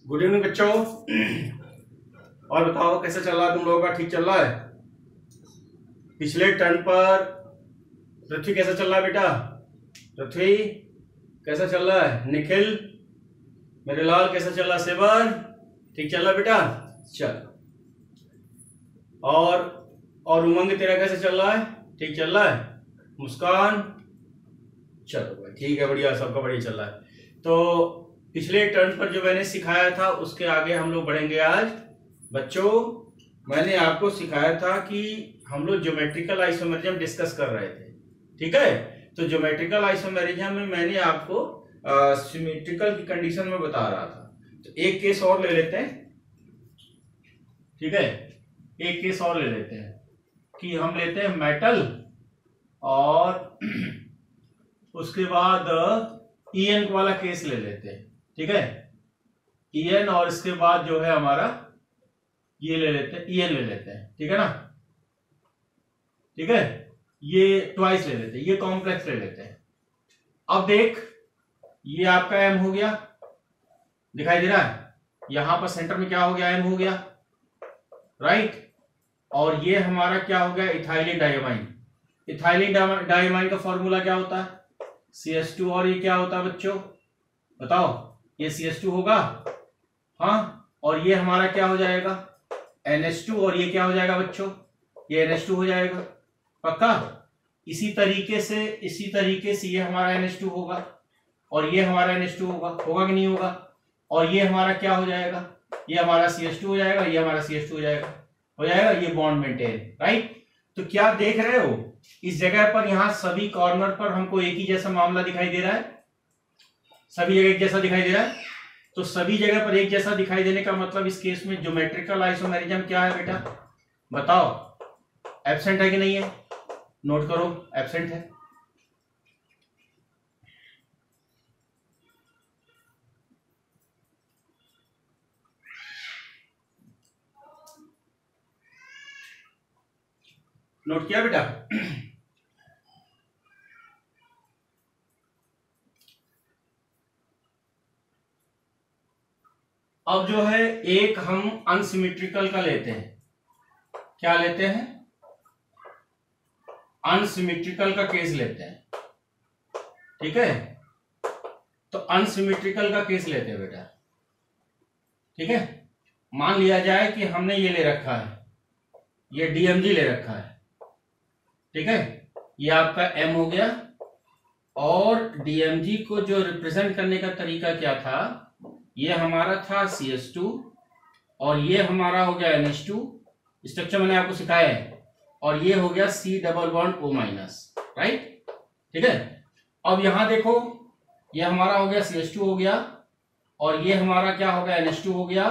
Good evening बच्चों। और बताओ कैसा चल रहा है तुम लोगों का? ठीक चल रहा है? पिछले टर्न पर पृथ्वी कैसा चल रहा है बेटा? पृथ्वी कैसा चल रहा है? निखिल मेरे लाल कैसा चल रहा है? सेवर ठीक चल रहा है बेटा? चल। और उमंग तेरा कैसा चल रहा है? ठीक चल रहा है? मुस्कान चलो भाई ठीक है, बढ़िया, सबका बढ़िया चल रहा है। तो पिछले टर्न पर जो मैंने सिखाया था उसके आगे हम लोग बढ़ेंगे आज। बच्चों मैंने आपको सिखाया था कि हम लोग ज्योमेट्रिकल आइसोमेरिज्म डिस्कस कर रहे थे, ठीक है? तो ज्योमेट्रिकल आइसोमेरिज्म में मैंने आपको सिमेट्रिकल की कंडीशन में बता रहा था। तो एक केस और ले लेते हैं, ठीक है? एक केस और ले लेते हैं कि हम लेते हैं मेटल और उसके बाद ईएन वाला केस ले लेते हैं, ठीक है? ईएन और इसके बाद जो है हमारा ये ले लेते हैं, ईएन ले लेते हैं, ठीक है ना? ठीक है, ये ट्वाइस ले लेते हैं, ये कॉम्प्लेक्स ले लेते हैं। अब देख, ये आपका एम हो गया, दिखाई दे रहा है? यहां पर सेंटर में क्या हो गया? एम हो गया, राइट? और ये हमारा क्या हो गया? Ethylene diamine. इथाइलिन डाइअमाइन का फॉर्मूला क्या होता है? CH2। और ये क्या होता है बच्चों बताओ? ये CH2 होगा, हाँ? और ये हमारा क्या हो जाएगा? NH2। और ये क्या हो जाएगा बच्चों? ये NH2 हो जाएगा, पक्का? इसी तरीके से ये हमारा NH2 होगा और ये हमारा NH2 होगा कि नहीं होगा? और ये हमारा क्या हो जाएगा? ये हमारा CH2 हो जाएगा, ये हमारा CH2 हो जाएगा, ये बॉन्ड मेंटेन, राइट? तो क्या देख रहे हो इस जगह पर? यहां सभी कॉर्नर पर हमको एक ही जैसा मामला दिखाई दे रहा है, सभी जगह एक जैसा दिखाई दे रहा है। तो सभी जगह पर एक जैसा दिखाई देने का मतलब इस केस में ज्योमेट्रिकल आइसोमेरिज्म क्या है बेटा? बताओ, एब्सेंट है कि नहीं है? नोट करो, एब्सेंट है। नोट किया बेटा? अब जो है एक हम अनसिमेट्रिकल का लेते हैं। क्या लेते हैं? अनसिमेट्रिकल का केस लेते हैं, ठीक है? तो अनसिमेट्रिकल का केस लेते हैं बेटा, ठीक है? मान लिया जाए कि हमने ये ले रखा है, ये DMG ले रखा है, ठीक है? ये आपका M हो गया और DMG को जो रिप्रेजेंट करने का तरीका क्या था? ये हमारा था CH2 और ये हमारा हो गया NH2। स्ट्रक्चर मैंने आपको सिखाया है। और ये हो गया C double bond O minus, right? ठीक है? अब यहां देखो, ये हमारा हो गया CH2 हो गया और ये हमारा क्या हो गया? NH2 हो गया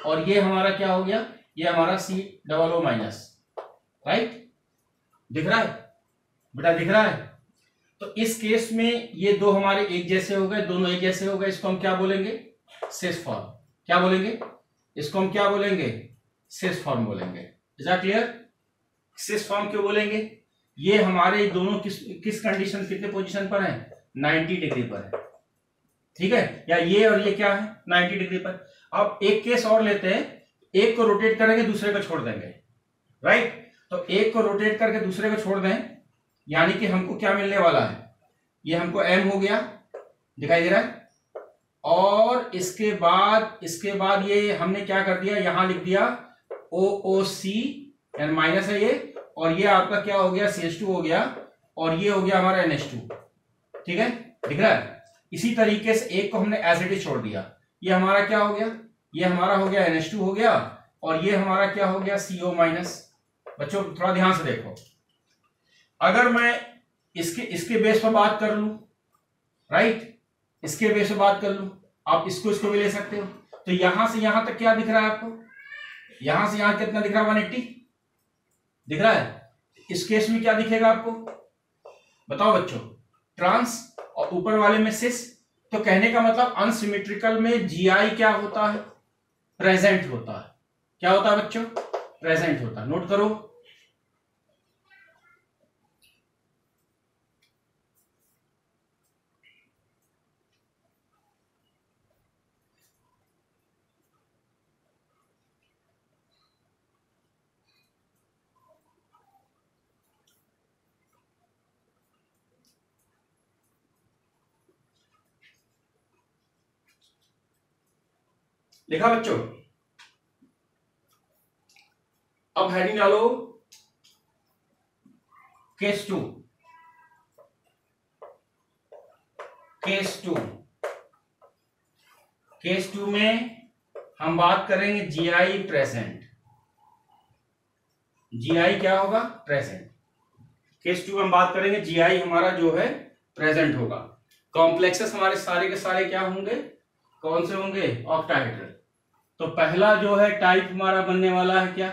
और ये हमारा क्या हो गया? ये हमारा C double O minus, right? दिख रहा है बेटा? दिख रहा है? तो इस केस में ये दो हमारे एक जैसे हो गए, दोनों एक जैसे हो गए। इसको हम क्या बोलेंगे? Cis form. क्या बोलेंगे? इसको हम क्या बोलेंगे? सेस फॉर्म बोलेंगे। Is that clear? Cis form क्यों बोलेंगे? ये हमारे दोनों किस कंडीशन, कितने पोजीशन पर है? 90 डिग्री पर है, ठीक है? या ये और ये क्या है? 90 डिग्री पर। अब एक केस और लेते हैं, एक को रोटेट करेंगे, दूसरे को छोड़ देंगे, राइट? तो एक को रोटेट करके दूसरे को छोड़ दें, यानी कि हमको क्या मिलने वाला है? ये हमको M हो गया, दिखाई दे रहा है? और इसके बाद ये हमने क्या कर दिया? यहां लिख दिया OOC, यानी माइनस है ये, और ये आपका क्या हो गया? CH2 हो गया और ये हो गया हमारा NH2, ठीक है? दिख रहा है? इसी तरीके से एक को हमने एज इट इज छोड़ दिया। ये हमारा क्या हो गया? ये हमारा हो गया NH2 हो गया और ये हमारा क्या हो गया? CO minus. बच्चों थोड़ा ध्यान से देखो, अगर मैं इसके बेस पर बात कर लूं, राइट? इसके बेस पर बात कर लूं, आप इसको भी ले सकते हो। तो यहां से यहां तक क्या दिख रहा है आपको? यहां से यहां कितना दिख रहा है? 180 दिख रहा है? इस केस में क्या दिखेगा आपको? बताओ बच्चों। ट्रांस और ऊपर वाले में सिस। तो कहने का मतलब अनसिमेट्रिकल में GI क्या होता है? प्रेजेंट होता है। क्या होता है बच्चों? प्रेजेंट होता है। नोट करो, लिखा बच्चों? अब हेडिंग डालो केस 2। केस 2 में हम बात करेंगे जीआई प्रेजेंट। जीआई क्या होगा? प्रेजेंट। केस 2 में हम बात करेंगे जीआई हमारा जो है प्रेजेंट होगा। कॉम्प्लेक्सेस हमारे सारे के सारे क्या होंगे? कौन से होंगे? ऑक्टाहेड्रल। तो पहला जो है टाइप हमारा बनने वाला है क्या?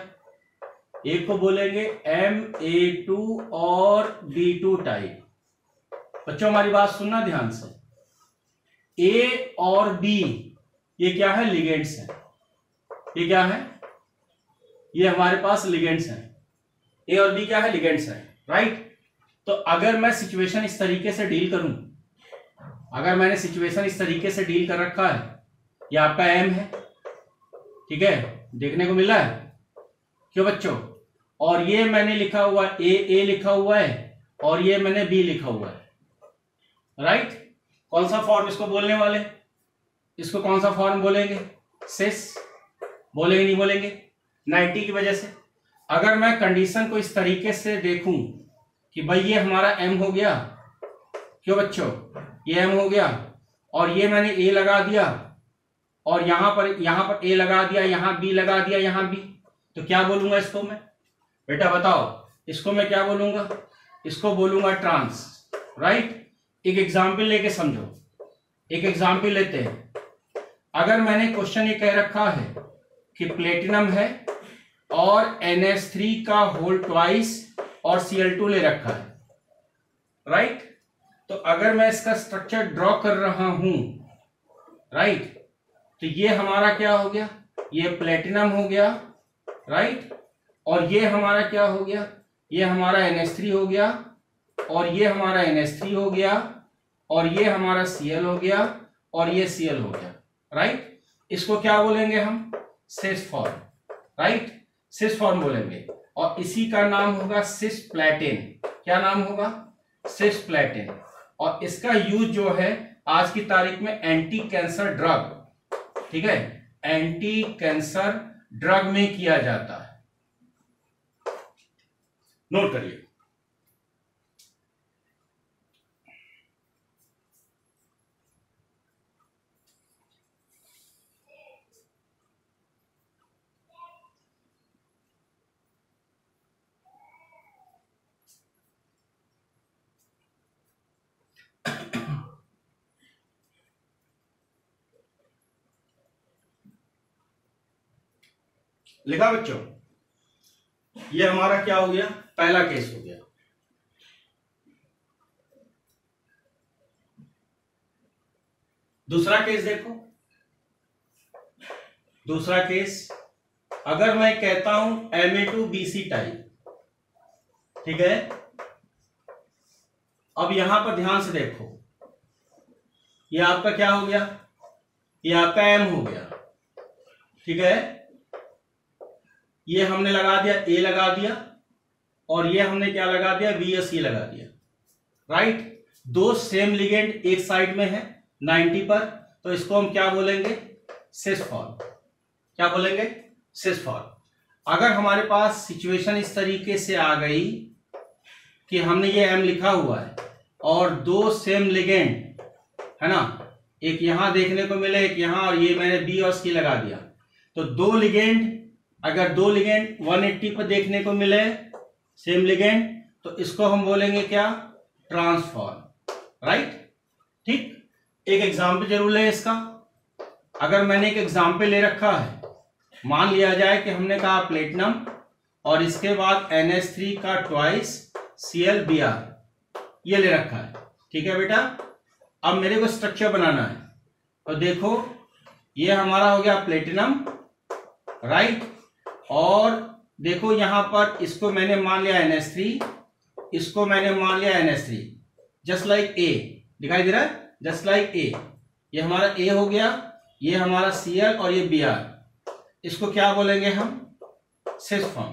एक को बोलेंगे Ma2 और B2 टाइप। बच्चों हमारी बात सुनना ध्यान से। A और B ये क्या है? लिगेंड्स हैं। ये क्या है? ये हमारे पास लिगेंड्स हैं। A और B क्या है? लिगेंड्स हैं, राइट? तो अगर मैं सिचुएशन इस तरीके से डील करूं, अगर मैंने सिचुएशन इस तरीके से डील कर रखा है, ये आपका M है, ठीक है, देखने को मिला है क्यों बच्चों? और ये मैंने लिखा हुआ है A लिखा हुआ है और ये मैंने B लिखा हुआ है, राइट? कौन सा फॉर्म इसको बोलने वाले? इसको कौन सा फॉर्म बोलेंगे? सिस बोलेंगे, नहीं बोलेंगे? 90 की वजह से। अगर मैं कंडीशन को इस तरीके से देखूं कि भाई ये हमारा M हो गया, क्यों बच्चों? ये M हो गया और ये मैंने A लगा दिया और यहां पर A लगा दिया, यहां B लगा दिया, यहां B, तो क्या बोलूंगा इसको मैं? बेटा बताओ, इसको मैं क्या बोलूंगा? इसको बोलूंगा ट्रांस, राइट? एक एग्जाम्पल लेके समझो। एक एग्जाम्पल लेते हैं। अगर मैंने क्वेश्चन ये कह रखा है कि प्लेटिनम है और NH3 का होल ट्वाइस और Cl2 ले रखा है, राइट? तो अगर मैं इसका स्ट्रक्चर ड्रॉ कर रहा हूं, राइट, तो ये हमारा क्या हो गया? ये प्लेटिनम हो गया, राइट? और ये हमारा क्या हो गया? ये हमारा NH3 हो गया और ये हमारा NH3 हो गया और ये हमारा Cl हो गया और ये Cl हो गया, राइट? इसको क्या बोलेंगे हम? Cis form, right? Cis form बोलेंगे और इसी का नाम होगा सिस्प्लेटिन। क्या नाम होगा? सिस्प्लेटिन। और इसका यूज जो है आज की तारीख में एंटी कैंसर ड्रग, ठीक है, एंटी कैंसर ड्रग में किया जाता है। नोट करिए। लिखा बच्चों? ये हमारा क्या हो गया? पहला केस हो गया। दूसरा केस देखो। दूसरा केस, अगर मैं कहता हूं Ma2BC टाइप, ठीक है, अब यहां पर ध्यान से देखो, ये आपका क्या हो गया? ये आपका M हो गया, ठीक है, ये हमने लगा दिया A लगा दिया और ये हमने क्या लगा दिया? B या C लगा दिया, राइट? दो सेम लिगेंड एक साइड में है 90 पर, तो इसको हम क्या बोलेंगे? Cis form. क्या बोलेंगे? Cis form. अगर हमारे पास सिचुएशन इस तरीके से आ गई कि हमने ये M लिखा हुआ है और दो सेम लिगेंड है ना, एक यहां देखने को मिले, एक यहां, और ये मैंने B और C लगा दिया, तो दो लिगेंड, अगर दो लिगेंड 180 पर देखने को मिले सेम लिगेंड, तो इसको हम बोलेंगे क्या? Transform, right? ठीक। एक एग्जाम्पल जरूर ले इसका। अगर मैंने एक एग्जाम्पल ले रखा है, मान लिया जाए कि हमने कहा प्लेटिनम और इसके बाद NH3 का ट्वाइस ClBr, ये ले रखा है, ठीक है बेटा? अब मेरे को स्ट्रक्चर बनाना है, तो देखो ये हमारा हो गया प्लेटिनम, राइट? और देखो यहां पर इसको मैंने मान लिया NH3, इसको मैंने मान लिया NH3, जस्ट लाइक A, दिखाई दे रहा है? जस्ट लाइक A, ये हमारा A हो गया, ये हमारा Cl और ये Br, इसको क्या बोलेंगे हम? Cis form,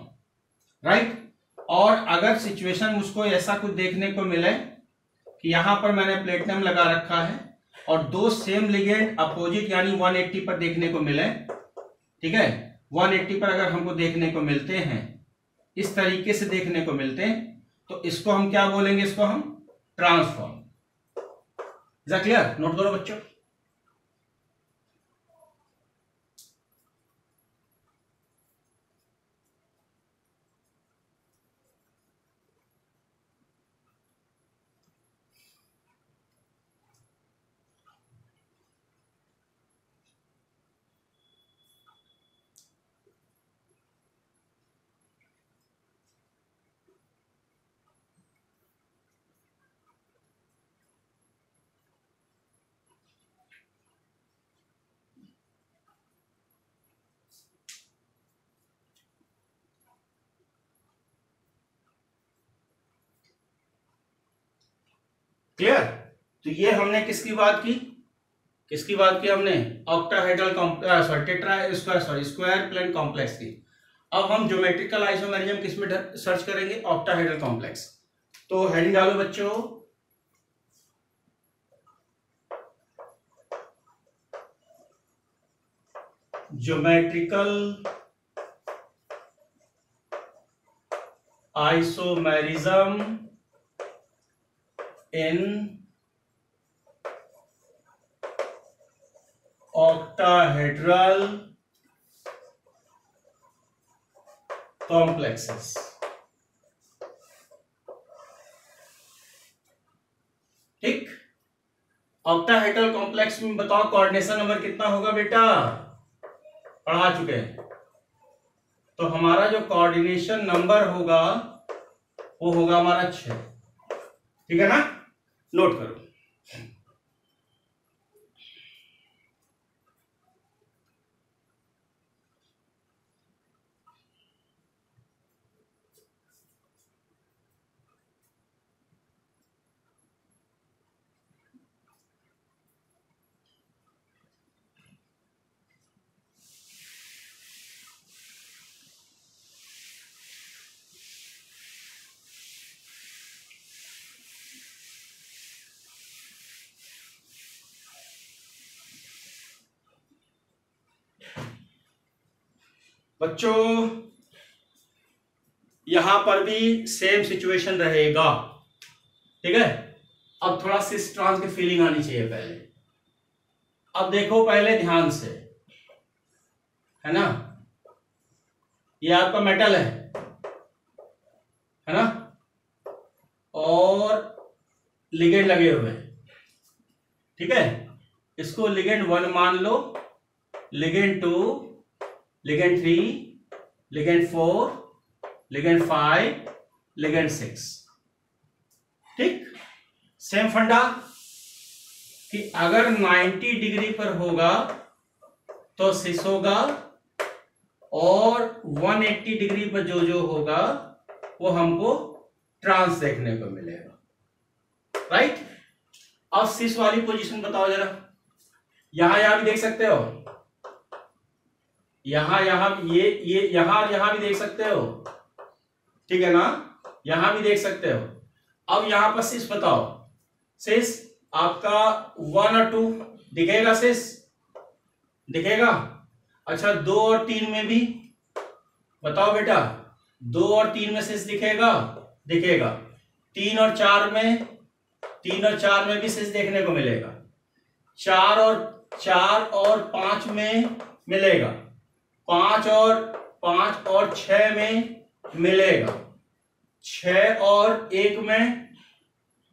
right? और अगर सिचुएशन मुझको ऐसा कुछ देखने को मिले कि यहां पर मैंने प्लेटिनम लगा रखा है और दो सेम लिगेंड अपोजिट यानी 180 पर देखने को मिले, ठीक है, 180 पर अगर हमको देखने को मिलते हैं, इस तरीके से देखने को मिलते हैं, तो इसको हम क्या बोलेंगे, इसको हम transform. Is that clear? Note करो बच्चों। क्लियर? तो ये हमने किसकी बात की, किसकी बात की हमने, ऑक्टाहेड्रल स्क्वायर प्लेन कॉम्प्लेक्स की। अब हम ज्योमेट्रिकल आइसोमेरिज्म किस में सर्च करेंगे, ऑक्टाहेड्रल कॉम्प्लेक्स। तो हेडिंग डालो बच्चों, geometrical isomerism in octahedral complexes। ठीक, ऑक्टाहेड्रल कॉम्प्लेक्स में बताओ कोऑर्डिनेशन नंबर कितना होगा बेटा, पढ़ा चुके हैं। तो हमारा जो कोऑर्डिनेशन नंबर होगा वो होगा हमारा 6। ठीक है ना, नोट करो। बच्चों यहां पर भी सेम सिचुएशन रहेगा। ठीक है, अब थोड़ा सिस ट्रांस की फीलिंग आनी चाहिए पहले। अब देखो पहले ध्यान से, है ना, ये आपका मेटल है ना, और लिगेंड लगे हुए हैं। ठीक है, इसको लिगेंड 1 मान लो, legend 2, legend 3, legend 4, legend 5, legend 6। ठीक, सेम फंडा कि अगर 90 डिग्री पर होगा तो 6 होगा, और 180 डिग्री पर जो जो होगा वो हमको ट्रांस देखने को मिलेगा। राइट, अब 6 वाली पोजीशन बताओ जरा। यहां भी देख सकते हो, यहां ये यहां भी देख सकते हो। ठीक है ना, यहां भी देख सकते हो। अब यहां पर 6 बताओ, 6 आपका 1 और 2 दिखेगा, 6 दिखेगा। अच्छा 2 और 3 में भी बताओ बेटा, 2 और 3 में 6 दिखेगा, दिखेगा। 3 और 4 में, 3 और 4 में भी 6 देखने को मिलेगा। 4 और 5 में मिलेगा, 5 और 6 में मिलेगा, 6 और 1 में,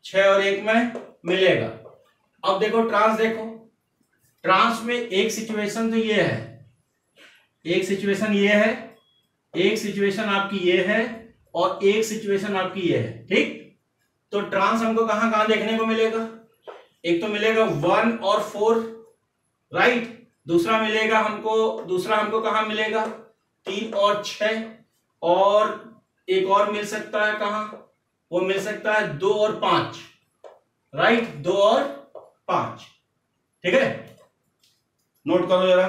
6 और 1 में मिलेगा। अब देखो ट्रांस, देखो ट्रांस में एक सिचुएशन तो ये है, एक सिचुएशन ये है, एक सिचुएशन आपकी ये है, और एक सिचुएशन आपकी ये है। ठीक, तो ट्रांस हमको कहां कहां देखने को मिलेगा, एक तो मिलेगा 1 और 4, राइट। दूसरा हमको कहां मिलेगा, 3 और 6, और एक और मिल सकता है कहां, वो मिल सकता है 2 और 5, राइट, 2 और 5। ठीक है, नोट करो जरा।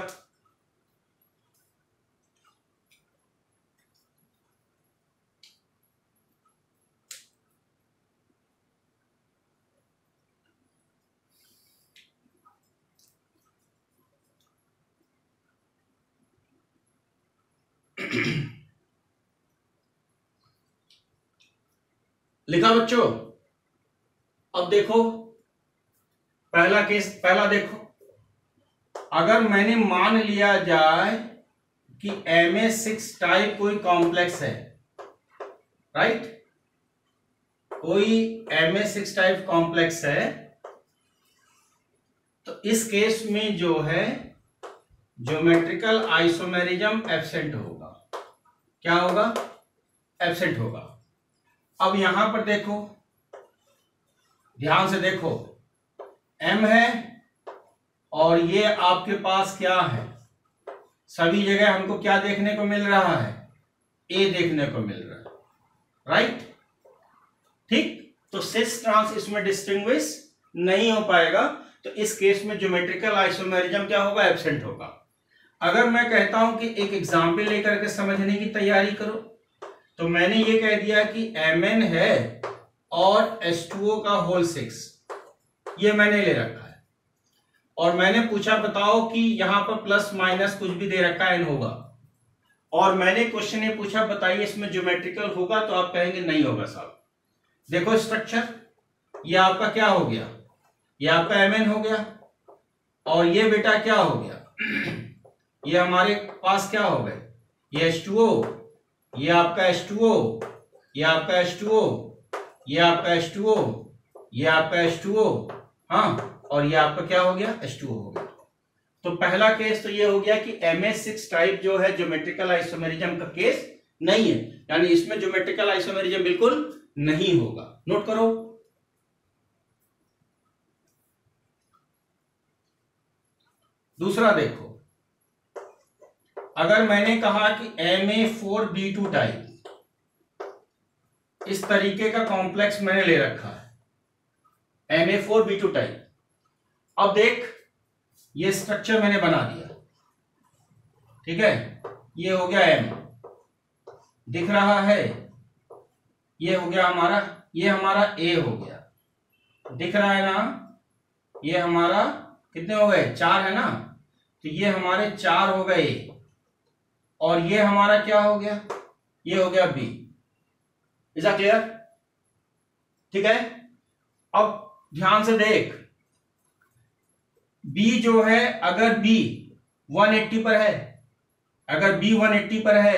लिखा बच्चों? अब देखो पहला केस, पहला देखो, अगर मैंने मान लिया जाए कि Ma6 टाइप कोई कॉम्प्लेक्स है, राइट, कोई Ma6 टाइप कॉम्प्लेक्स है, तो इस केस में जो है ज्योमेट्रिकल आइसोमेरिज्म एब्सेंट होगा। क्या होगा? एब्सेंट होगा। अब यहां पर देखो, ध्यान से देखो, M है और ये आपके पास क्या है, सभी जगह हमको क्या देखने को मिल रहा है? A देखने को मिल रहा है, राइट, ठीक। तो सिस ट्रांस इसमें डिस्टिंग्विश नहीं हो पाएगा, तो इस केस में ज्योमेट्रिकल आइसोमेरिज्म क्या होगा? एब्सेंट होगा। अगर मैं कहता हूं कि एक एग्जाम्पल लेकर के समझने की तैयारी करो, तो मैंने ये कह दिया कि Mn है और H2O का होल 6, ये मैंने ले रखा है, और मैंने पूछा बताओ कि यहां पर प्लस माइनस कुछ भी दे रखा है, n होगा, और मैंने क्वेश्चन ये पूछा बताइए इसमें ज्योमेट्रिकल होगा, तो आप कहेंगे नहीं होगा साहब। देखो स्ट्रक्चर, ये आपका क्या हो गया? ये आपका Mn हो गया, और ये बेटा क्या हो गया? ये हमारे पास क्या हो गए? ये H2O, ये आपका H2O, ये आपका H2O, ये आपका H2O, ये आपका H2O, हाँ, और ये आपका क्या हो गया? H2O हो गया। तो पहला केस तो ये हो गया कि Ma6 टाइप जो है ज्योमेट्रिकल आइसोमेरिज्म का केस नहीं है, यानी इसमें ज्योमेट्रिकल आइसोमेरिज्म बिल्कुल नहीं होगा। नोट करो। दूसरा देखो, अगर मैंने कहा कि Ma4B2 टाइप, इस तरीके का कॉम्प्लेक्स मैंने ले रखा है Ma4B2 टाइप। अब देख, ये स्ट्रक्चर मैंने बना दिया, ठीक है, ये हो गया M, दिख रहा है, ये हो गया हमारा, ये हमारा A हो गया, दिख रहा है ना, ये हमारा कितने हो गए? 4 है ना, तो ये हमारे 4 हो गए, और ये हमारा क्या हो गया? ये हो गया B। Is that clear? ठीक है। अब ध्यान से देख, B जो है, अगर B 180 पर है, अगर B 180 पर है,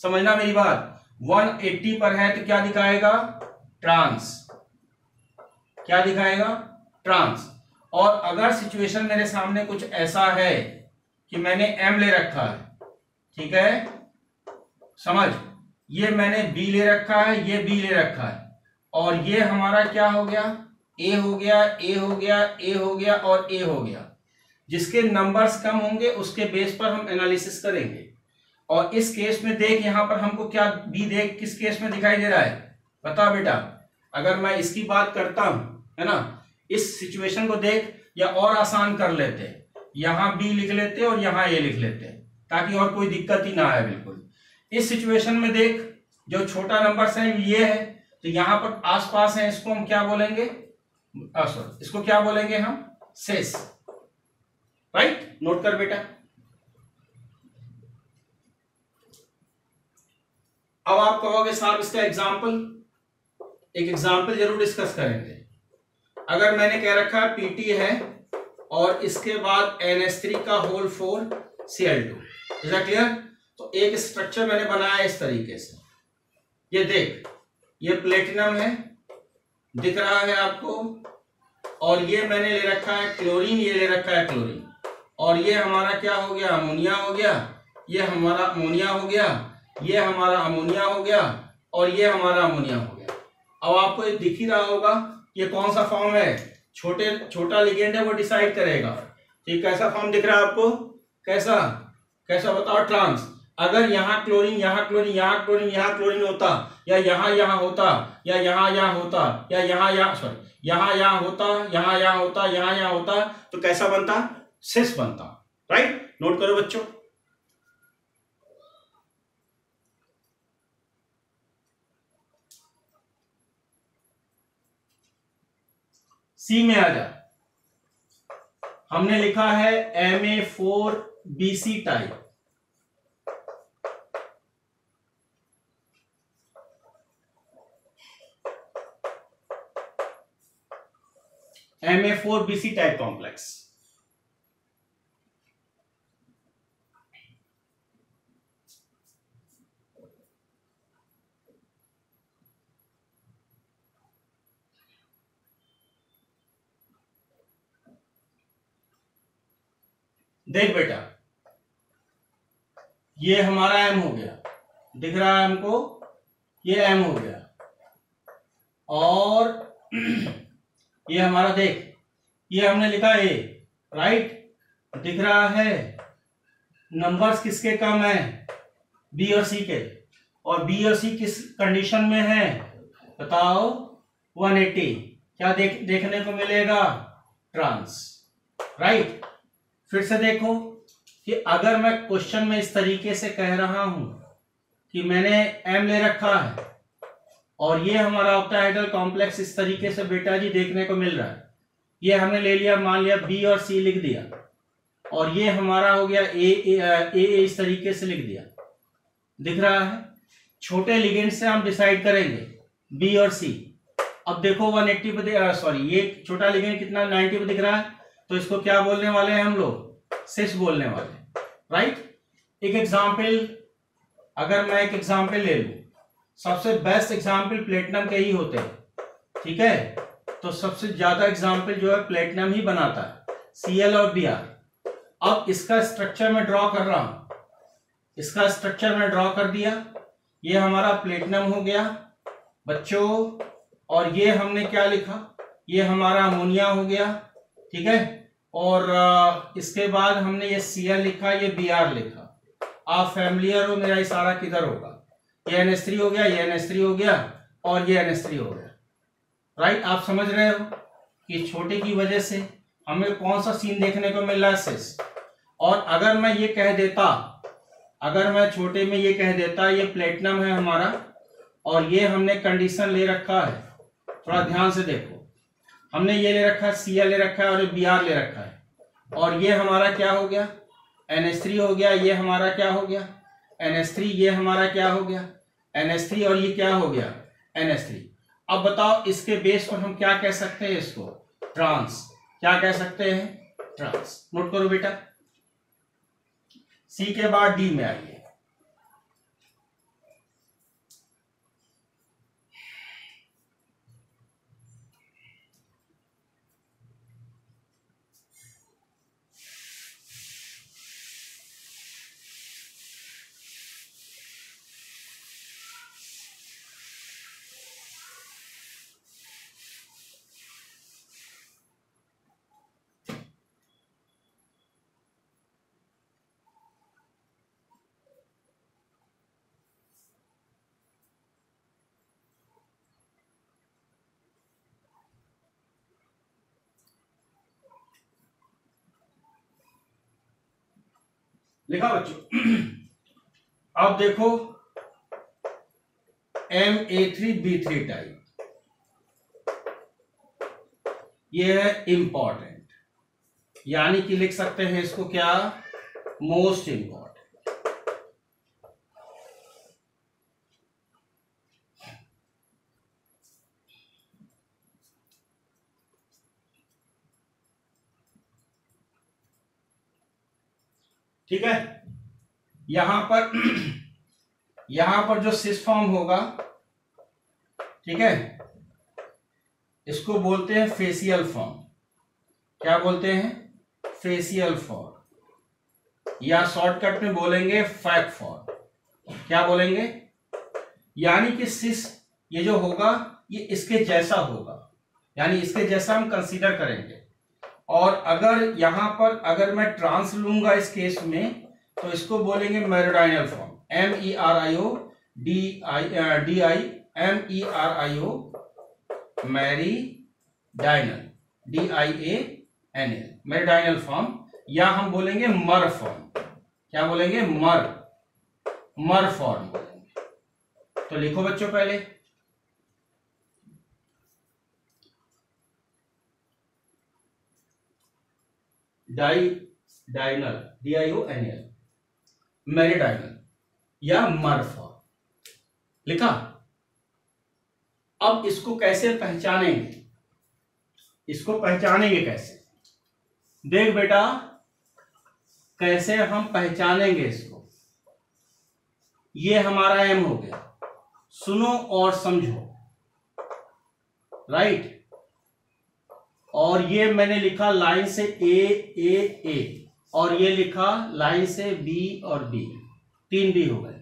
समझना मेरी बात, 180 पर है तो क्या दिखाएगा? ट्रांस। क्या दिखाएगा? ट्रांस। और अगर सिचुएशन मेरे सामने कुछ ऐसा है कि मैंने M ले रखा है, ठीक है, समझ, ये मैंने B ले रखा है, ये B ले रखा है, और ये हमारा क्या हो गया? A हो गया, A हो गया, A हो गया और A हो गया। जिसके नंबर्स कम होंगे उसके बेस पर हम एनालिसिस करेंगे। और इस केस में देख, यहां पर हमको क्या B देख किस केस में दिखाई दे रहा है? बता बेटा, अगर मैं इसकी बात करता हूं, है ना, इस सिचुएशन को देख, या और आसान कर लेते, यहां B लिख लेते और यहां A लिख लेते, ताकि और कोई दिक्कत ही ना आए। बिल्कुल इस सिचुएशन में देख, जो छोटा नंबर है ये है, तो यहां पर आसपास है, इसको हम क्या बोलेंगे? सॉरी, इसको क्या बोलेंगे हम? शेष, राइट। नोट कर बेटा। अब आप कहोगे साहब इसका एग्जाम्पल, एक एग्जाम्पल जरूर डिस्कस करेंगे। अगर मैंने कह रखा है PT है और इसके बाद NH3 का whole 4 Cl2, is that clear? तो एक स्ट्रक्चर मैंने बनाया इस तरीके से, ये देख, ये प्लेटिनम है, दिख रहा है आपको, और ये मैंने ले रखा है क्लोरीन, ये ले रखा है क्लोरीन, और ये हमारा क्या हो गया? अमोनिया हो गया, ये हमारा अमोनिया हो गया, ये हमारा अमोनिया हो गया, और ये हमारा अमोनिया हो गया। अब आपको ये दिख ही रहा होगा ये कौन सा फॉर्म है, छोटा लिगेंड है, वो डिसाइड करेगा। ठीक, कैसा फॉर्म दिख रहा है आपको? कैसा कैसा बताओ? ट्रांस। अगर यहाँ क्लोरीन, यहाँ क्लोरीन, यहाँ क्लोरीन, यहाँ क्लोरीन होता, या यहाँ होता, या यहाँ होता, या यहाँ सॉरी यहाँ होता, यहाँ होता, यहाँ होता, तो कैसा बनता? सिस बनता, राइट। नोट करो बच्चों। सी में आ जा, हमने लिखा है Ma4BC type, Ma4Bc type complex. देख बेटा, ये हमारा M हो गया, दिख रहा है हमको, ये M हो गया, और ये हमारा देख, ये हमने लिखा A, राइट, दिख रहा है। नंबर्स किसके कम है? B और C के, और B और C किस कंडीशन में है बताओ? 180। क्या देखने को मिलेगा? Trans, right. फिर से देखो कि अगर मैं क्वेश्चन में इस तरीके से कह रहा हूं कि मैंने M ले रखा है और ये हमारा ऑक्टाहेड्रल कॉम्प्लेक्स इस तरीके से बेटा जी देखने को मिल रहा है, ये हमने ले लिया, मान लिया B और C लिख दिया, और ये हमारा हो गया A इस तरीके से लिख दिया, दिख रहा है। छोटे लिगेंड से हम डिसाइड करेंगे B और C। अब देखो 180 पे, सॉरी, ये छोटा लिगेंड कितना 90 पे दिख रहा है, तो इसको क्या बोलने वाले हैं हम लोग? सिस बोलने वाले, राइट। एक एग्जाम्पल, अगर मैं एक एग्जाम्पल ले लूं, सबसे बेस्ट एग्जाम्पल प्लेटिनम के ही होते हैं, ठीक है। तो सबसे ज्यादा एग्जाम्पल जो है प्लेटिनम ही बनाता है, Cl और Br। अब इसका स्ट्रक्चर मैं ड्रॉ कर रहा हूं, इसका स्ट्रक्चर मैं ड्रॉ कर दिया, ये हमारा प्लेटिनम हो गया बच्चों, और ये हमने क्या लिखा? ये हमारा अमोनिया हो गया, ठीक है। और इसके बाद हमने ये Cl लिखा, ये Br लिखा। आप फैमिलियर हो, मेरा इशारा किधर होगा? ये NH3 हो गया, ये NH3 हो गया, और ये NH3 हो गया, राइट। आप समझ रहे हो कि छोटे की वजह से हमें कौन सा सीन देखने को मिल रहा है? सिस। और अगर मैं ये कह देता, अगर मैं छोटे में ये कह देता ये प्लेटिनम है हमारा, और ये हमने कंडीशन ले रखा है, थोड़ा ध्यान से देखो, हमने ये ले रखा है, Cl ले रखा है, और ये Br ले रखा है, और ये हमारा क्या हो गया? NH3 हो गया, ये हमारा क्या हो गया? NH3, ये हमारा क्या हो गया? NH3, और ये क्या हो गया? NH3। अब बताओ इसके बेस पर हम क्या कह सकते हैं? इसको ट्रांस, क्या कह सकते हैं? ट्रांस। नोट करो बेटा, C के बाद D में आइए। लिखा बच्चों? अब देखो Ma3B3 टाइप, ये है इंपॉर्टेंट, यानी कि लिख सकते हैं इसको क्या? Most important. ठीक है। यहां पर जो सिस फॉर्म होगा, ठीक है, इसको बोलते हैं फेसियल फॉर्म। क्या बोलते हैं? फेसियल फॉर्म, या शॉर्टकट में बोलेंगे फैक फॉर्म। क्या बोलेंगे? यानी कि सिस ये जो होगा ये इसके जैसा होगा, यानी इसके जैसा हम कंसीडर करेंगे। और अगर यहां पर अगर मैं ट्रांस लूंगा इस केस में, तो इसको बोलेंगे मेरोडाइनल फॉर्म, MERIO, मेरीडाइनल, DIANL, मेरीडाइनल फॉर्म, या हम बोलेंगे मर फॉर्म। क्या बोलेंगे? मर फॉर्म बोलेंगे। तो लिखो बच्चों पहले, डाइनल, DIONL, मेरीडाइनल या मर फॉर्म। लिखा? अब इसको कैसे पहचानेंगे? इसको पहचानेंगे कैसे? देख बेटा, कैसे हम पहचानेंगे इसको। ये हमारा एम हो गया, सुनो और समझो, राइट। और ये मैंने लिखा लाइन से ए, और ये लिखा लाइन से बी और बी, 3 बी हो गए।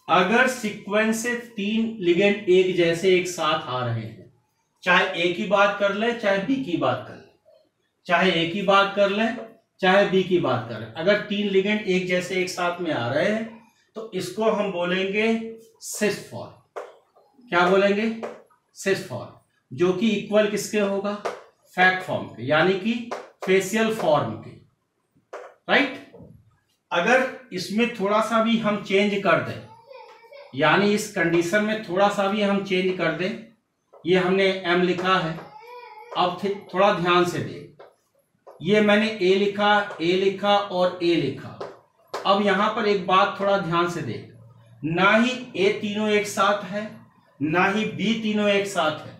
अगर सीक्वेंस से 3 लिगेंड एक जैसे एक साथ आ रहे हैं, चाहे ए की बात कर ले चाहे बी की बात कर ले, चाहे ए की बात कर ले चाहे बी की बात कर ले, अगर 3 लिगेंड एक जैसे एक साथ में आ रहे हैं तो इसको हम बोलेंगे सिस फॉर्म। क्या बोलेंगे? सिस फॉर्म, जो कि इक्वल किसके होगा? फैक्ट फॉर्म के, यानी कि फेशियल फॉर्म के, राइट। अगर इसमें थोड़ा सा भी हम चेंज कर दें, यानी इस कंडीशन में थोड़ा सा भी हम चेंज कर दें, ये हमने एम लिखा है, अब थोड़ा ध्यान से देख, ये मैंने ए लिखा और ए लिखा। अब यहां पर एक बात थोड़ा ध्यान से देख, ना ही ए तीनों एक साथ है ना ही बी तीनों एक साथ है।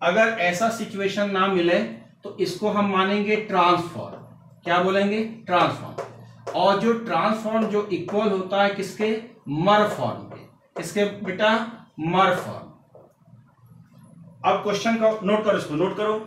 अगर ऐसा सिचुएशन ना मिले तो इसको हम मानेंगे ट्रांसफॉर्म। क्या बोलेंगे? ट्रांसफॉर्म। और जो ट्रांसफॉर्म जो इक्वल होता है किसके? मर फॉर्म के। किसके बेटा? मर फॉर्म। अब क्वेश्चन का नोट करो, इसको नोट करो।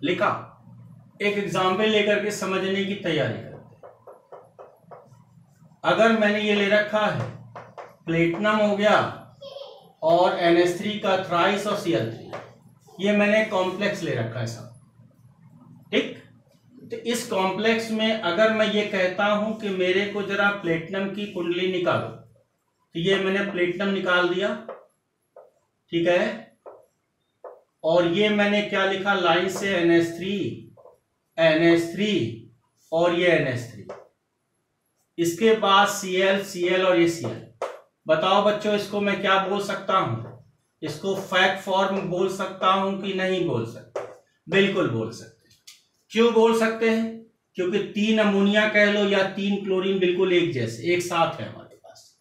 लिखा, एक एग्जाम्पल लेकर के समझने की तैयारी करते। अगर मैंने ये ले रखा है प्लेटिनम हो गया और NH3 का थ्राइस और Cl3, ये मैंने कॉम्प्लेक्स ले रखा है सब, ठीक। तो इस कॉम्प्लेक्स में अगर मैं ये कहता हूं कि मेरे को जरा प्लेटिनम की कुंडली निकालो, तो ये मैंने प्लेटिनम निकाल दिया, ठीक है। और ये मैंने क्या लिखा? लाइन से NH3 और ये NH3, इसके बाद Cl और ये Cl। बताओ बच्चों, इसको मैं क्या बोल सकता हूं? इसको फैक्ट फॉर्म बोल सकता हूं कि नहीं बोल सकते? बिल्कुल बोल सकते हैं। क्यों बोल सकते हैं? क्योंकि 3 अमोनिया कह लो या 3 क्लोरीन बिल्कुल एक जैसे एक साथ है हमारे पास।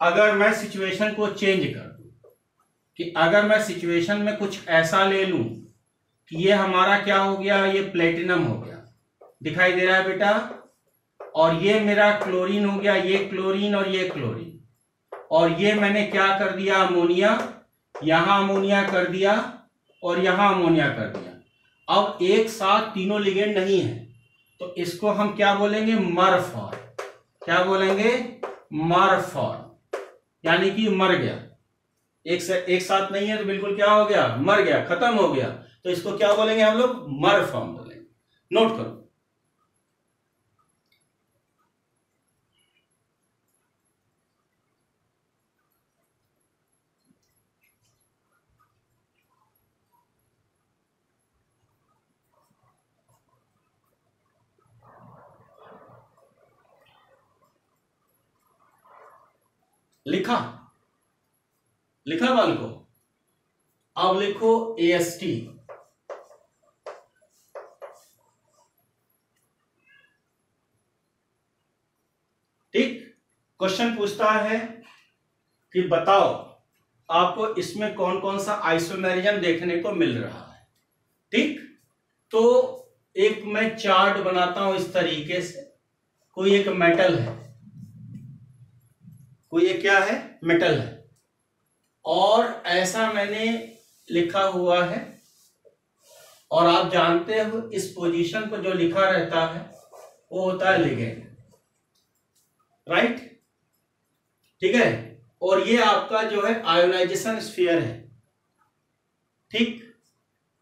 अगर मैं सिचुएशन को चेंज कर दूं, कि अगर मैं सिचुएशन में कुछ ऐसा ले लूं कि ये हमारा क्या हो गया? ये प्लेटिनम हो गया, दिखाई दे रहा है बेटा, और ये मेरा क्लोरीन हो गया, ये क्लोरीन और ये क्लोरीन, और ये मैंने क्या कर दिया? अमोनिया, यहां अमोनिया कर दिया और यहां अमोनिया कर दिया। अब एक साथ तीनों लिगेंड नहीं है, तो इसको हम क्या बोलेंगे? मर फॉर्म। क्या बोलेंगे? मर फॉर्म, यानी कि मर गया। एक साथ नहीं है तो बिल्कुल क्या हो गया? मर गया, खत्म हो गया। तो इसको क्या बोलेंगे हम लोग? मर फॉर्म बोलेंगे। नोट करो। लिखा बालको। अब लिखो AST। ठीक। क्वेश्चन पूछता है कि बताओ आपको इसमें कौन कौन सा आइसोमेरिज्म देखने को मिल रहा है। ठीक। तो एक मैं चार्ट बनाता हूं इस तरीके से। कोई एक मेटल है, कोई एक क्या है? मेटल है, और ऐसा मैंने लिखा हुआ है, और आप जानते हो इस पोजीशन पर जो लिखा रहता है वो होता है लिगेंड, राइट। ठीक है। और ये आपका जो है आयोनाइजेशन स्फीयर है, ठीक।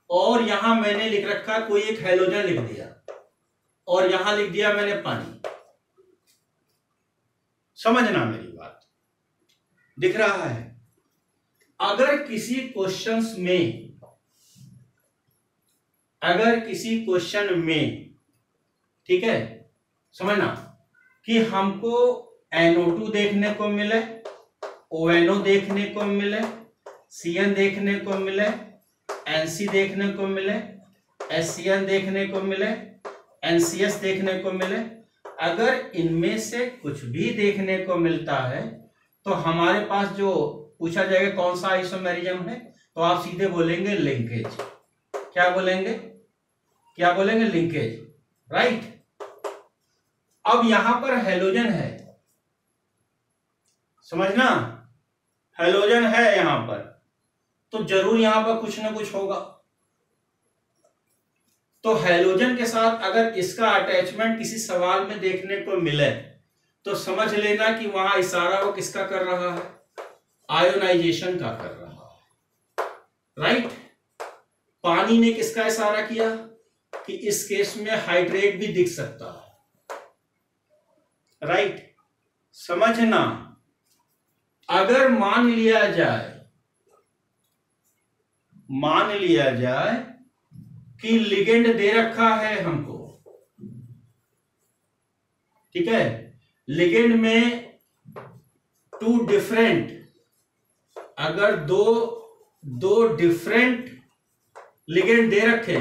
और यहां मैंने लिख रखा कोई एक हैलोजन लिख दिया, और यहां लिख दिया मैंने पानी। समझना मेरी बात, दिख रहा है? अगर किसी क्वेश्चन में ठीक है, समझना कि हमको NO2 देखने को मिले, ONO देखने को मिले, CN देखने को मिले, NC देखने को मिले, SCN देखने को मिले, NCS देखने को मिले, अगर इनमें से कुछ भी देखने को मिलता है तो हमारे पास जो पूछा जाएगा कौन सा आइसोमेरिज्म है, तो आप सीधे बोलेंगे लिंकेज। क्या बोलेंगे? क्या बोलेंगे? Linkage, right. अब यहां पर हेलोजन है, समझना, हेलोजन है यहां पर, तो जरूर यहां पर कुछ ना कुछ होगा। तो हेलोजन के साथ अगर इसका अटैचमेंट किसी सवाल में देखने को मिले तो समझ लेना कि वहां इशारा वो किसका कर रहा है? आयोनाइजेशन का कर रहा है, राइट। पानी ने किसका इशारा किया? कि इस केस में हाइड्रेट भी दिख सकता है, राइट। समझना, अगर मान लिया जाए कि लिगेंड दे रखा है हमको, ठीक है, लिगेंड में टू डिफरेंट, अगर दो डिफरेंट लिगेंड दे रखे,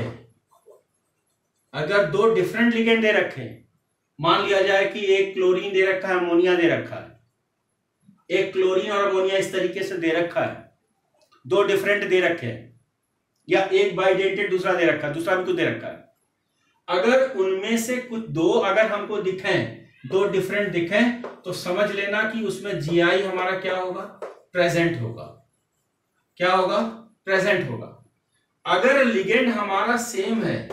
अगर दो डिफरेंट लिगेंड दे रखे, मान लिया जाए कि एक क्लोरीन दे रखा है, अमोनिया दे रखा है, एक क्लोरीन और अमोनिया इस तरीके से दे रखा है, दो डिफरेंट दे रखे हैं, या एक बाइडेंटेड दूसरा दे रखा है, दूसरा भी कुछ दे रखा है, अगर उनमें से कुछ दो अगर हमको दिखें, दो डिफरेंट दिखें, तो समझ लेना कि उसमें जीआई हमारा क्या होगा? प्रेजेंट होगा। क्या होगा? प्रेजेंट होगा। अगर लिगेंड हमारा सेम है,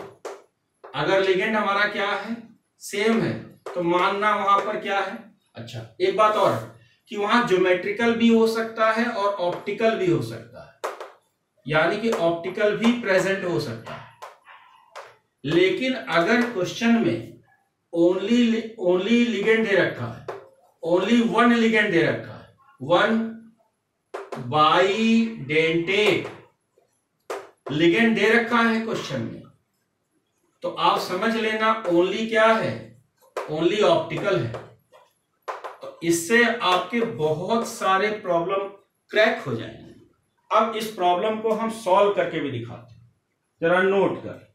अगर लिगेंड हमारा क्या है? सेम है, तो मानना वहां पर क्या है? अच्छा, एक बात और कि वहां ज्योमेट्रिकल भी हो सकता है और ऑप्टिकल भी हो सकता है, यानी कि ऑप्टिकल भी प्रेजेंट हो सकता है। लेकिन अगर क्वेश्चन में ओनली लिगेंड दे रखा है, ओनली वन लिगेंड दे रखा है, वन बाइडेंटेड लिगेंड दे रखा है क्वेश्चन में, तो आप समझ लेना ओनली क्या है? ओनली ऑप्टिकल है। तो इससे आपके बहुत सारे प्रॉब्लम क्रैक हो जाएंगे। अब इस प्रॉब्लम को हम सॉल्व करके भी दिखाते हैं, जरा नोट कर।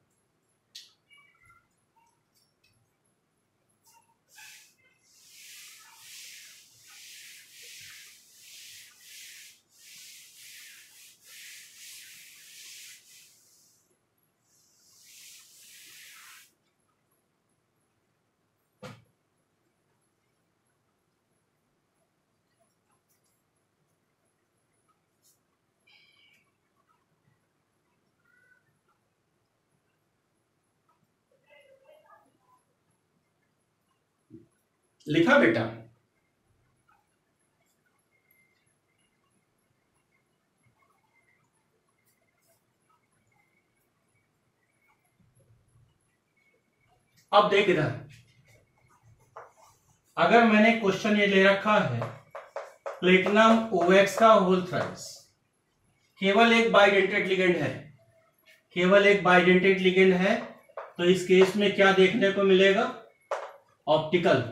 लिखा बेटा? अब देख इधर, अगर मैंने क्वेश्चन ये ले रखा है प्लेटिनम OX का होल थ्राइस, केवल एक बाइडेंटेड लिगेंड है, केवल एक बाइडेंटेड लिगेंड है, तो इस केस में क्या देखने को मिलेगा? Optical,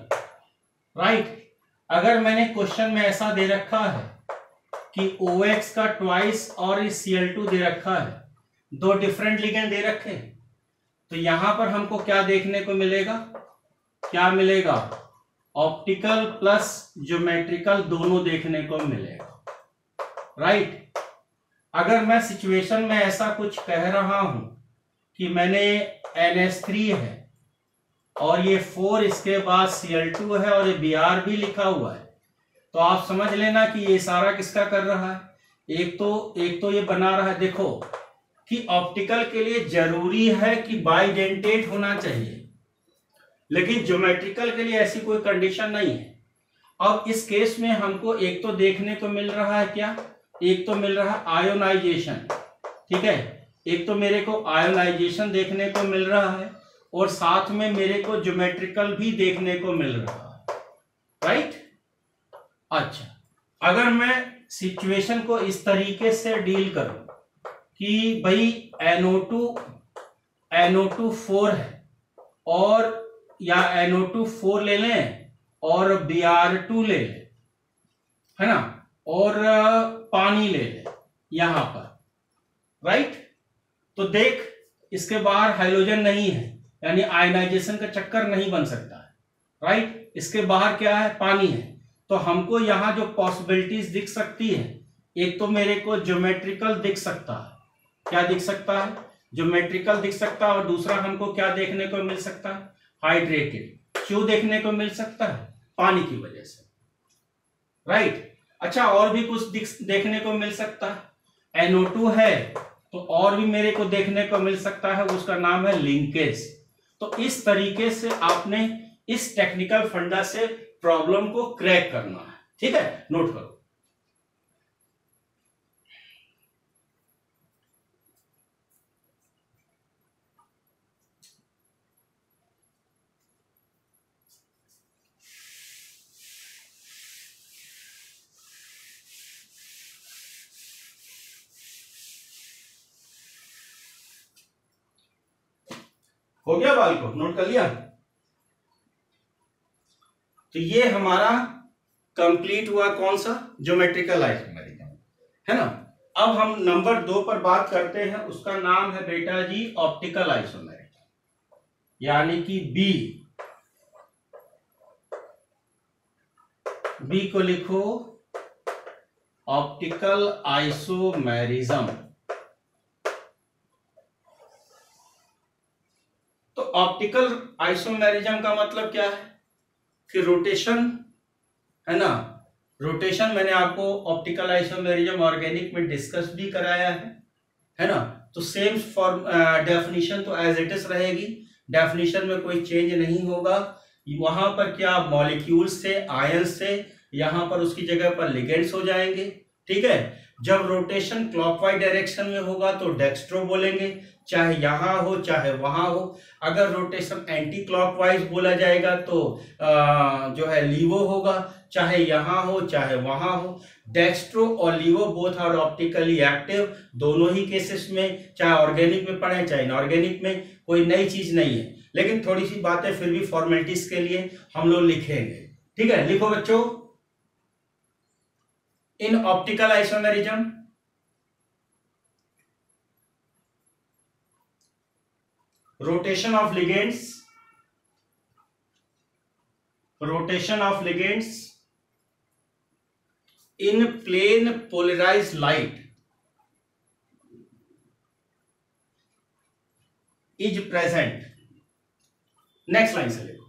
right. अगर मैंने क्वेश्चन में ऐसा दे रखा है कि OX का ट्वाइस और इस Cl2 दे रखा है, दो डिफरेंट लिगेंड दे रखे, तो यहां पर हमको क्या देखने को मिलेगा? क्या मिलेगा? ऑप्टिकल प्लस ज्योमेट्रिकल दोनों देखने को मिलेगा, राइट। अगर मैं सिचुएशन में ऐसा कुछ कह रहा हूं कि मैंने NH3 है और ये 4 इसके बाद Cl2 है और ये Br भी लिखा हुआ है, तो आप समझ लेना कि ये सारा किसका कर रहा है? एक तो ये बना रहा है, देखो कि ऑप्टिकल के लिए जरूरी है कि बाइडेंटेड होना चाहिए, लेकिन ज्योमेट्रिकल के लिए ऐसी कोई कंडीशन नहीं है। अब इस केस में हमको एक तो देखने को मिल रहा है क्या? एक तो मिल रहा है आयोनाइजेशन, ठीक है, एक तो मेरे को आयोनाइजेशन देखने को मिल रहा है और साथ में मेरे को ज्योमेट्रिकल भी देखने को मिल रहा है, राइट। अच्छा, अगर मैं सिचुएशन को इस तरीके से डील करूं कि भाई NO2 4 है, और या NO2 4 ले लें और Br2 ले लें, है ना, और पानी ले ले यहां पर, राइट। तो देख इसके बाहर हाइड्रोजन नहीं है, यानी आयनाइजेशन का चक्कर नहीं बन सकता है, राइट। इसके बाहर क्या है, पानी है। तो हमको यहां जो पॉसिबिलिटीज दिख सकती है, एक तो मेरे को ज्योमेट्रिकल दिख सकता है, क्या दिख सकता है, ज्योमेट्रिकल दिख सकता है। और दूसरा हमको क्या देखने को मिल सकता है, हाइड्रेटेड। क्यों देखने को मिल सकता है, पानी की वजह से, राइट। अच्छा, और भी कुछ देखने को मिल सकता है, NO2 है तो और भी मेरे को देखने को मिल सकता है, उसका नाम है लिंकेज। तो इस तरीके से आपने इस टेक्निकल फंडा से प्रॉब्लम को क्रैक करना है, ठीक है, नोट करो। हो गया बाल को, नोट कर लिया। तो ये हमारा कंप्लीट हुआ कौन सा, ज्योमेट्रिकल आइसोमेरिज्म, है ना। अब हम नंबर 2 पर बात करते हैं, उसका नाम है बेटा जी ऑप्टिकल आइसोमेरिज्म, यानी कि बी को लिखो ऑप्टिकल आइसोमेरिज्म। तो ऑप्टिकल आइसोमेरिज्म का मतलब क्या है कि रोटेशन, है ना। रोटेशन मैंने आपको ऑप्टिकल आइसोमेरिज्म ऑर्गेनिक में डिस्कस भी कराया है ना। तो सेम फॉर्म डेफिनेशन तो एज इट इज रहेगी, डेफिनेशन में कोई चेंज नहीं होगा। वहां पर क्या मॉलिक्यूल्स से, आयंस से, यहां पर उसकी जगह पर लिगेंड्स हो जाएंगे, ठीक है। जब रोटेशन क्लॉकवाइज डायरेक्शन में होगा तो डेक्स्ट्रो बोलेंगे, चाहे यहां हो चाहे वहां हो। अगर रोटेशन एंटी क्लॉकवाइज बोला जाएगा तो जो है लीवो होगा, चाहे यहां हो चाहे वहां हो। डेक्स्ट्रो और लीवो बोथ आर ऑप्टिकली एक्टिव, दोनों ही केसेस में, चाहे ऑर्गेनिक में पढ़े चाहे इनऑर्गेनिक में, कोई नई चीज नहीं है। लेकिन थोड़ी सी बातें फिर भी फॉर्मेलिटीज के लिए हम लोग लिखेंगे, ठीक है। लिखो बच्चों, in optical isomerism rotation of ligands in plane polarized light is present। Next line से लिखो,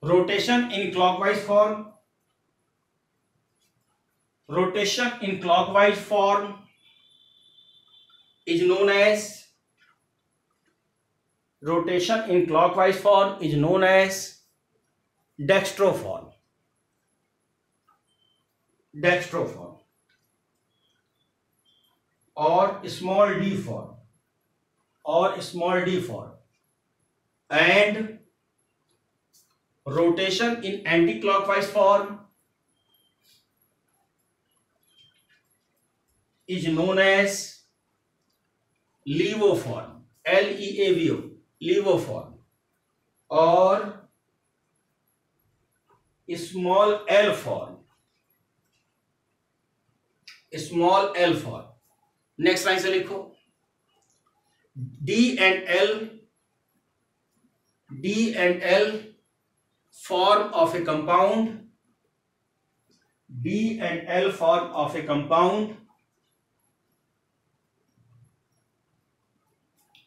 rotation in clockwise form, rotation in clockwise form is known as dextroform, or small d form, and rotation in anti-clockwise form is known as levoform, L-E-A-V-O, levoform, or small L form, next line से लिखो, D and L form of a compound,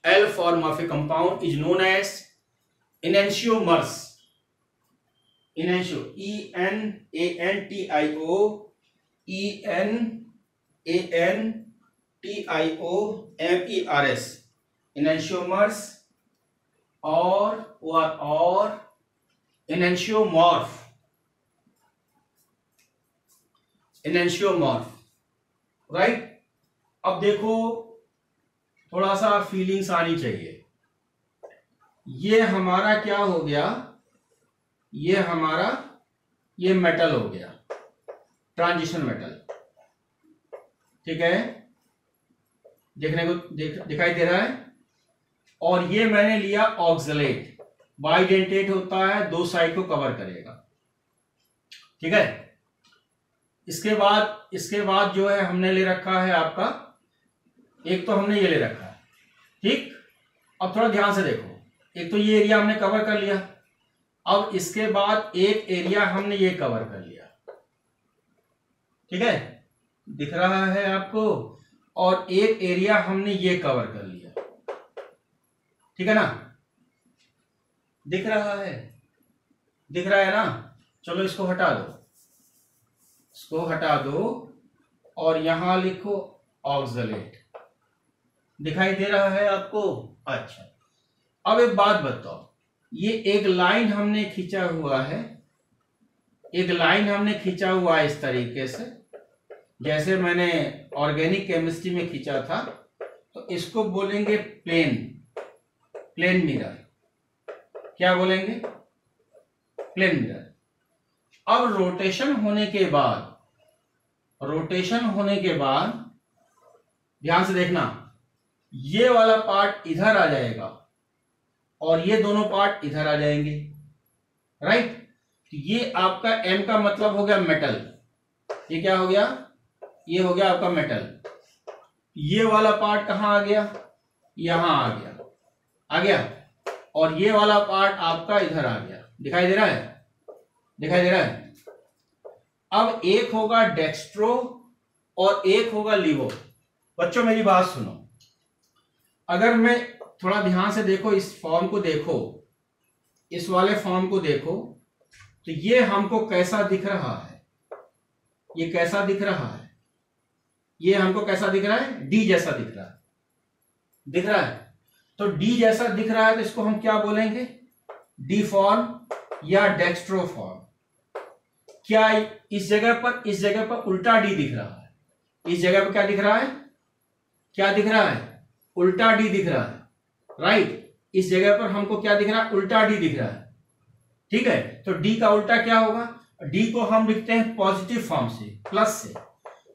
L form of a compound is known as enantiomers, enantiomers, enantiomers or enantiomorph, right. अब देखो थोड़ा सा feelings आनी चाहिए। ये हमारा क्या हो गया, ये मेटल हो गया, ट्रांजिशन मेटल, ठीक है, देखने को दिखाई दे रहा है। और ये मैंने लिया ऑक्सलेट, बाइडेंटेट होता है, दो साइड को कवर करेगा। ठीक है। इसके बाद जो है हमने ले रखा है आपका, एक तो हमने ये ले रखा है, ठीक। अब थोड़ा ध्यान से देखो, एक तो ये एरिया हमने कवर कर लिया, अब इसके बाद एक एरिया हमने ये कवर कर लिया, ठीक है, दिख रहा है आपको, और एक एरिया हमने ये कवर कर लिया, ठीक है ना, दिख रहा है, दिख रहा है ना। चलो इसको हटा दो, इसको हटा दो और यहां लिखो ऑक्सलेट, दिखाई दे रहा है आपको। अच्छा, अब एक बात बताओ, ये एक लाइन हमने खींचा हुआ है, एक लाइन हमने खींचा हुआ है इस तरीके से, जैसे मैंने ऑर्गेनिक केमिस्ट्री में खींचा था, तो इसको बोलेंगे प्लेन, प्लेन मिरर। क्या बोलेंगे? Plane mirror. अब रोटेशन होने के बाद, रोटेशन होने के बाद ध्यान से देखना, ये वाला पार्ट इधर आ जाएगा और ये दोनों पार्ट इधर आ जाएंगे, राइट। तो ये आपका M का मतलब हो गया मेटल, ये क्या हो गया? ये हो गया आपका मेटल। ये वाला पार्ट कहां आ गया? यहां आ गया, आ गया, और ये वाला पार्ट आपका इधर आ गया, दिखाई दे रहा है, दिखाई दे रहा है। अब एक होगा डेक्स्ट्रो और एक होगा लीवो। बच्चों मेरी बात सुनो, अगर मैं थोड़ा ध्यान से देखो, इस फॉर्म को देखो, इस वाले फॉर्म को देखो, तो ये हमको कैसा दिख रहा है? ये कैसा दिख रहा है? ये हमको कैसा दिख रहा है? डी जैसा दिख रहा है, दिख रहा है। तो डी जैसा दिख रहा है तो इसको हम क्या बोलेंगे? डी फॉर्म या डेक्स्ट्रो फॉर्म। क्या इस जगह पर उल्टा डी दिख रहा है? इस जगह पर क्या दिख रहा है? क्या दिख रहा है? उल्टा डी दिख रहा है, राइट। इस जगह पर हमको क्या दिख रहा है? उल्टा डी दिख रहा है, ठीक है। तो डी का उल्टा क्या होगा? डी को हम लिखते हैं पॉजिटिव फॉर्म से, प्लस से,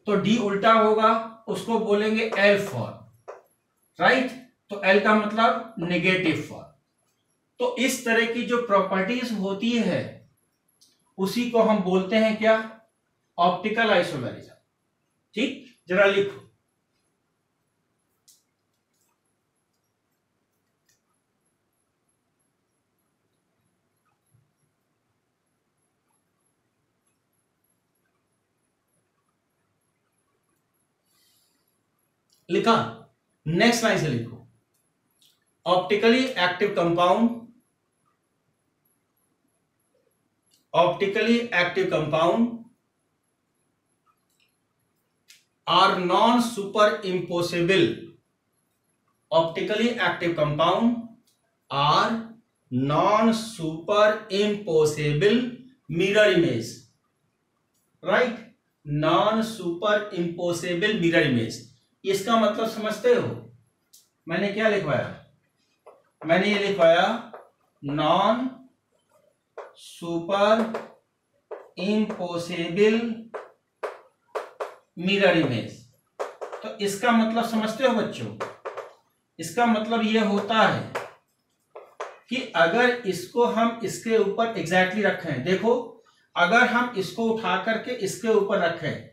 तो डी उल्टा होगा, उसको बोलेंगे एल फॉर्म, राइट। तो एल का मतलब नेगेटिव फॉर्म। तो इस तरह की जो प्रॉपर्टीज होती है उसी को हम बोलते हैं क्या? ऑप्टिकल आइसोमेरिज्म, ठीक। जरा लिखो, लिखा। नेक्स्ट लाइन से लिखो, optically active compound, optically active compound are non super impossible, optically active compound are non super impossible mirror image, right. Non super impossible mirror image, इसका मतलब समझते हो? मैंने क्या लिखवाया? मैंने ये लिखवाया non super impossible mirror image. तो इसका मतलब समझते हो बच्चों? इसका मतलब यह होता है कि अगर इसको हम इसके ऊपर एग्जैक्टली रखें, देखो, अगर हम इसको उठा करके इसके ऊपर रखें,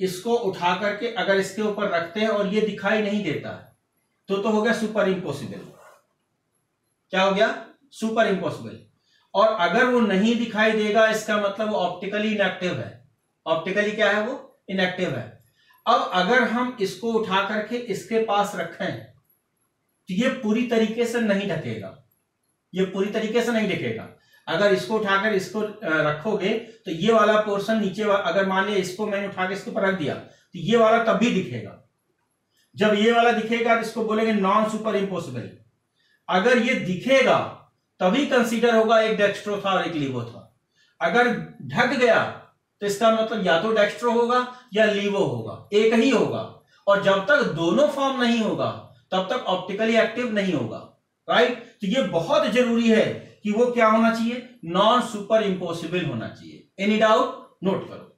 इसको उठा करके अगर इसके ऊपर रखते हैं और ये दिखाई नहीं देता, तो हो गया सुपर इम्पॉसिबल। क्या हो गया? Super impossible. और अगर वो नहीं दिखाई देगा, इसका मतलब वो ऑप्टिकली इनएक्टिव है। ऑप्टिकली क्या है? वो इनएक्टिव है। अब अगर हम इसको उठा करके इसके पास रखें तो ये पूरी तरीके से नहीं ढकेगा, ये पूरी तरीके से नहीं दिखेगा। अगर इसको उठाकर इसको रखोगे तो ये वाला पोर्शन नीचे, अगर मान लिया इसको मैंने उठा के इसके ऊपर रख दिया तो ये वाला तब भी दिखेगा। जब ये वाला दिखेगा तो इसको बोलेंगे नॉन सुपर इम्पॉसिबल। अगर ये दिखेगा तभी कंसीडर होगा एक डेक्स्ट्रो था और एक लीवो था। अगर ढक गया तो इसका मतलब या तो डेक्स्ट्रो होगा या लीवो होगा, एक ही होगा। और जब तक दोनों फॉर्म नहीं होगा तब तक ऑप्टिकली एक्टिव नहीं होगा, राइट। तो ये बहुत जरूरी है कि वो क्या होना चाहिए? नॉन सुपर इम्पॉसिबल होना चाहिए। Any doubt? नोट करो।